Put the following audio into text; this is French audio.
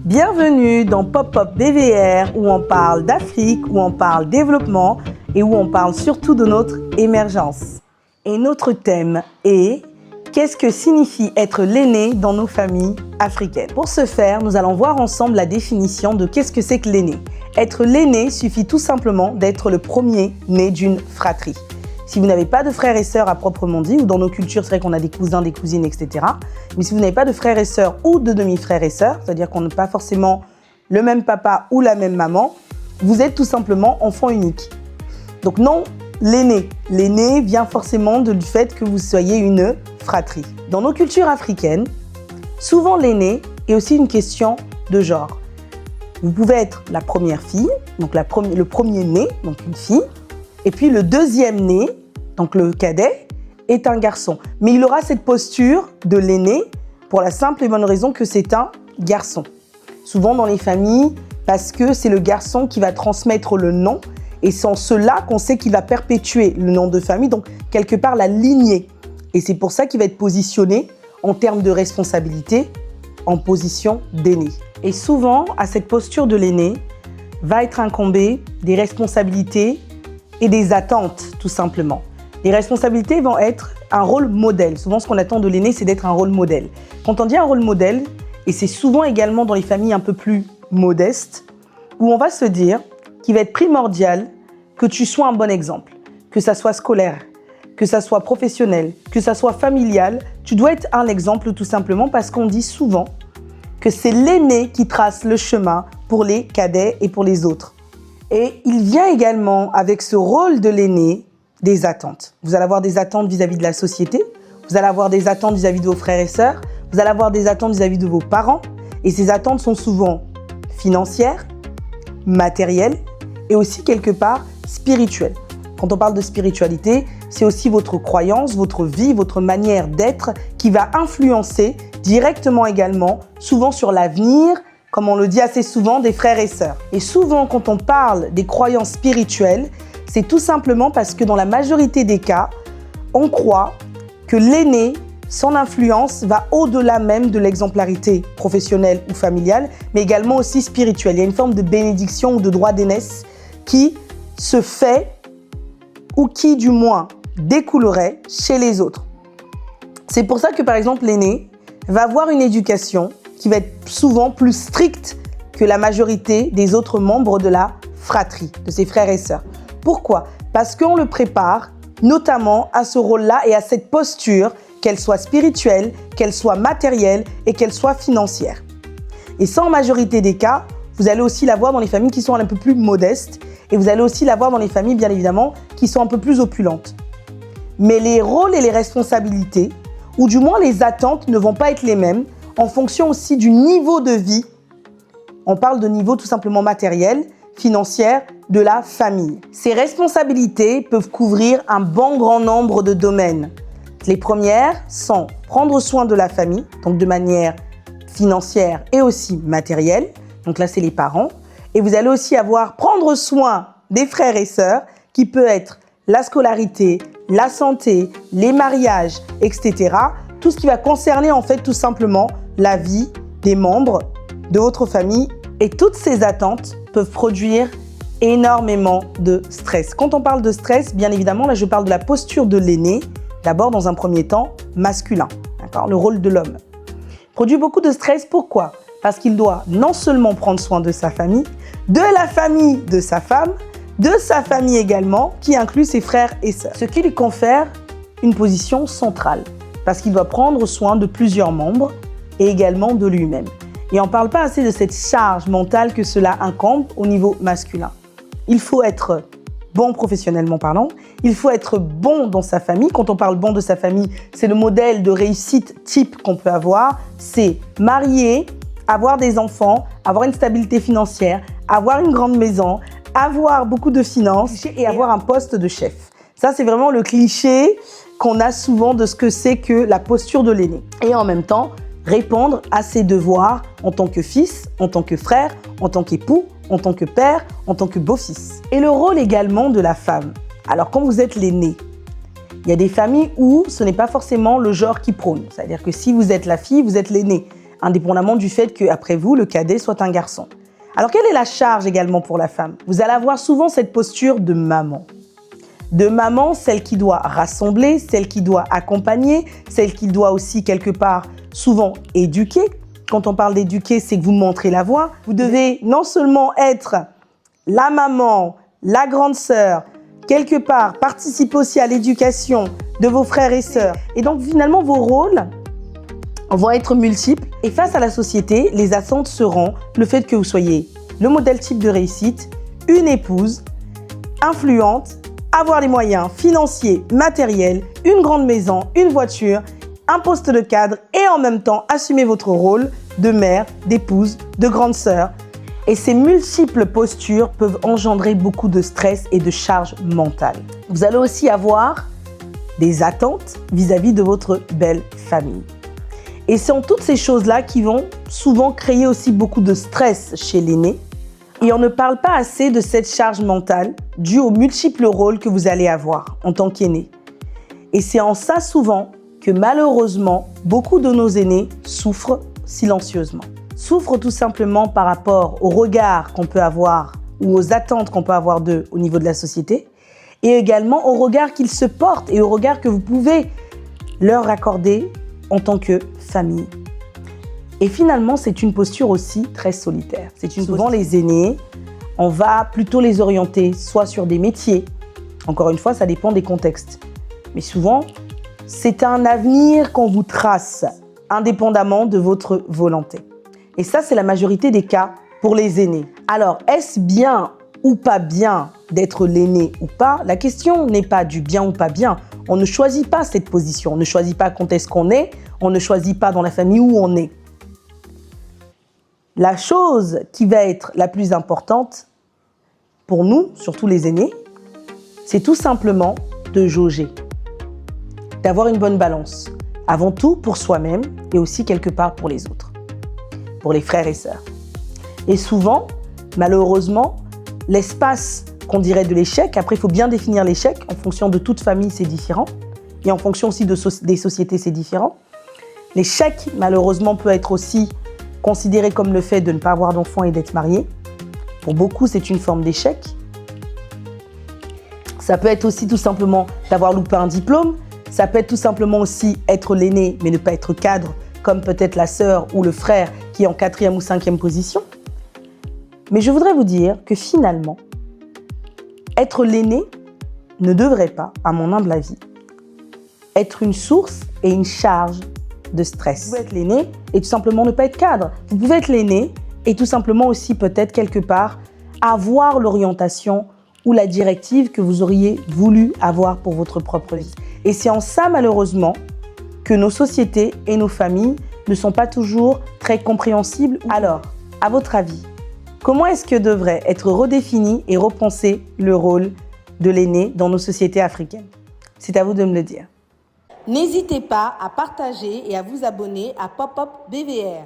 Bienvenue dans Pop-Up BVR où on parle d'Afrique, où on parle développement et où on parle surtout de notre émergence. Et notre thème est qu'est-ce que signifie être l'aîné dans nos familles africaines? Pour ce faire, nous allons voir ensemble la définition de qu'est-ce que c'est que l'aîné. Être l'aîné suffit tout simplement d'être le premier né d'une fratrie. Si vous n'avez pas de frères et sœurs à proprement dit, ou dans nos cultures, c'est vrai qu'on a des cousins, des cousines, etc. Mais si vous n'avez pas de frères et sœurs ou de demi-frères et sœurs, c'est-à-dire qu'on n'a pas forcément le même papa ou la même maman, vous êtes tout simplement enfant unique. Donc non, l'aîné. L'aîné vient forcément du fait que vous soyez une fratrie. Dans nos cultures africaines, souvent l'aîné est aussi une question de genre. Vous pouvez être la première fille, donc le premier né, donc une fille, et puis le deuxième né, donc le cadet, est un garçon. Mais il aura cette posture de l'aîné pour la simple et bonne raison que c'est un garçon. Souvent dans les familles, parce que c'est le garçon qui va transmettre le nom, et c'est en cela qu'on sait qu'il va perpétuer le nom de famille, donc quelque part la lignée. Et c'est pour ça qu'il va être positionné en termes de responsabilité, en position d'aîné. Et souvent, à cette posture de l'aîné, va être incombé des responsabilités et des attentes, tout simplement. Les responsabilités vont être un rôle modèle. Souvent, ce qu'on attend de l'aîné, c'est d'être un rôle modèle. Quand on dit un rôle modèle, et c'est souvent également dans les familles un peu plus modestes, où on va se dire qu'il va être primordial que tu sois un bon exemple, que ça soit scolaire, que ça soit professionnel, que ça soit familial, tu dois être un exemple tout simplement parce qu'on dit souvent que c'est l'aîné qui trace le chemin pour les cadets et pour les autres. Et il vient également avec ce rôle de l'aîné des attentes. Vous allez avoir des attentes vis-à-vis de la société, vous allez avoir des attentes vis-à-vis de vos frères et sœurs, vous allez avoir des attentes vis-à-vis de vos parents. Et ces attentes sont souvent financières, matérielles et aussi quelque part spirituelles. Quand on parle de spiritualité, c'est aussi votre croyance, votre vie, votre manière d'être qui va influencer directement également, souvent sur l'avenir, comme on le dit assez souvent, des frères et sœurs. Et souvent, quand on parle des croyances spirituelles, c'est tout simplement parce que dans la majorité des cas, on croit que l'aîné, son influence va au-delà même de l'exemplarité professionnelle ou familiale, mais également aussi spirituelle. Il y a une forme de bénédiction ou de droit d'aînesse qui se fait ou qui, du moins, découlerait chez les autres. C'est pour ça que, par exemple, l'aîné va avoir une éducation qui va être souvent plus stricte que la majorité des autres membres de la fratrie, de ses frères et sœurs. Pourquoi? Parce qu'on le prépare notamment à ce rôle-là et à cette posture, qu'elle soit spirituelle, qu'elle soit matérielle et qu'elle soit financière. Et ça, en majorité des cas, vous allez aussi l'avoir dans les familles qui sont un peu plus modestes et vous allez aussi l'avoir dans les familles, bien évidemment, qui sont un peu plus opulentes. Mais les rôles et les responsabilités, ou du moins les attentes, ne vont pas être les mêmes en fonction aussi du niveau de vie. On parle de niveau tout simplement matériel, financier, de la famille. Ces responsabilités peuvent couvrir un bon grand nombre de domaines. Les premières sont prendre soin de la famille, donc de manière financière et aussi matérielle. Donc là, c'est les parents. Et vous allez aussi avoir prendre soin des frères et sœurs, qui peut être la scolarité, la santé, les mariages, etc. Tout ce qui va concerner en fait tout simplement la vie des membres de votre famille. Et toutes ces attentes peuvent produire énormément de stress. Quand on parle de stress, bien évidemment, là je parle de la posture de l'aîné, d'abord dans un premier temps masculin, d'accord, le rôle de l'homme. Produit beaucoup de stress, pourquoi? Parce qu'il doit non seulement prendre soin de sa famille, de la famille de sa femme, de sa famille également, qui inclut ses frères et sœurs. Ce qui lui confère une position centrale, parce qu'il doit prendre soin de plusieurs membres et également de lui-même. Et on ne parle pas assez de cette charge mentale que cela incombe au niveau masculin. Il faut être bon professionnellement parlant, il faut être bon dans sa famille. Quand on parle bon de sa famille, c'est le modèle de réussite type qu'on peut avoir. C'est marier, avoir des enfants, avoir une stabilité financière, avoir une grande maison, avoir beaucoup de finances et avoir un poste de chef. Ça, c'est vraiment le cliché qu'on a souvent de ce que c'est que la posture de l'aîné. Et en même temps, répondre à ses devoirs en tant que fils, en tant que frère, en tant qu'époux, en tant que père, en tant que beau-fils. Et le rôle également de la femme. Alors, quand vous êtes l'aîné, il y a des familles où ce n'est pas forcément le genre qui prône. C'est-à-dire que si vous êtes la fille, vous êtes l'aîné. indépendamment du fait qu'après vous, le cadet soit un garçon. Alors, quelle est la charge également pour la femme? Vous allez avoir souvent cette posture de maman. De maman, celle qui doit rassembler, celle qui doit accompagner, celle qui doit aussi quelque part souvent éduquer. Quand on parle d'éduquer, c'est que vous montrez la voie. Vous devez non seulement être la maman, la grande sœur, quelque part participer aussi à l'éducation de vos frères et sœurs. Et donc finalement, vos rôles vont être multiples. Et face à la société, les attentes seront le fait que vous soyez le modèle type de réussite, une épouse, influente, avoir les moyens financiers, matériels, une grande maison, une voiture, un poste de cadre et en même temps assumer votre rôle de mère, d'épouse, de grande sœur. Et ces multiples postures peuvent engendrer beaucoup de stress et de charge mentale. Vous allez aussi avoir des attentes vis-à-vis de votre belle famille. Et c'est en toutes ces choses-là qui vont souvent créer aussi beaucoup de stress chez l'aîné. Et on ne parle pas assez de cette charge mentale due aux multiples rôles que vous allez avoir en tant qu'aîné. Et c'est en ça souvent que malheureusement, beaucoup de nos aînés souffrent silencieusement. Souffrent tout simplement par rapport au regard qu'on peut avoir ou aux attentes qu'on peut avoir d'eux au niveau de la société et également au regard qu'ils se portent et au regard que vous pouvez leur accorder en tant que famille. Et finalement, c'est une posture aussi très solitaire. Souvent, les aînés, on va plutôt les orienter soit sur des métiers. Encore une fois, ça dépend des contextes. Mais souvent, c'est un avenir qu'on vous trace, indépendamment de votre volonté. Et ça, c'est la majorité des cas pour les aînés. Alors, est-ce bien ou pas bien d'être l'aîné ou pas? La question n'est pas du bien ou pas bien. On ne choisit pas cette position. On ne choisit pas quand est-ce qu'on est. On ne choisit pas dans la famille où on est. La chose qui va être la plus importante pour nous, surtout les aînés, c'est tout simplement de jauger, d'avoir une bonne balance, avant tout pour soi-même et aussi quelque part pour les autres, pour les frères et sœurs. Et souvent, malheureusement, l'espace qu'on dirait de l'échec, après il faut bien définir l'échec, en fonction de toute famille c'est différent, et en fonction aussi des sociétés c'est différent. L'échec, malheureusement, peut être aussi considéré comme le fait de ne pas avoir d'enfants et d'être marié. Pour beaucoup, c'est une forme d'échec. Ça peut être aussi tout simplement d'avoir loupé un diplôme. Ça peut être tout simplement aussi être l'aîné, mais ne pas être cadre, comme peut-être la sœur ou le frère qui est en 4e ou 5e position. Mais je voudrais vous dire que finalement, être l'aîné ne devrait pas, à mon humble avis, être une source et une charge de stress. Vous pouvez être l'aîné et tout simplement ne pas être cadre. Vous pouvez être l'aîné et tout simplement aussi peut-être quelque part avoir l'orientation ou la directive que vous auriez voulu avoir pour votre propre vie. Et c'est en ça malheureusement que nos sociétés et nos familles ne sont pas toujours très compréhensibles. Alors, à votre avis, comment est-ce que devrait être redéfini et repensé le rôle de l'aîné dans nos sociétés africaines? C'est à vous de me le dire. N'hésitez pas à partager et à vous abonner à Pop-Up BVR.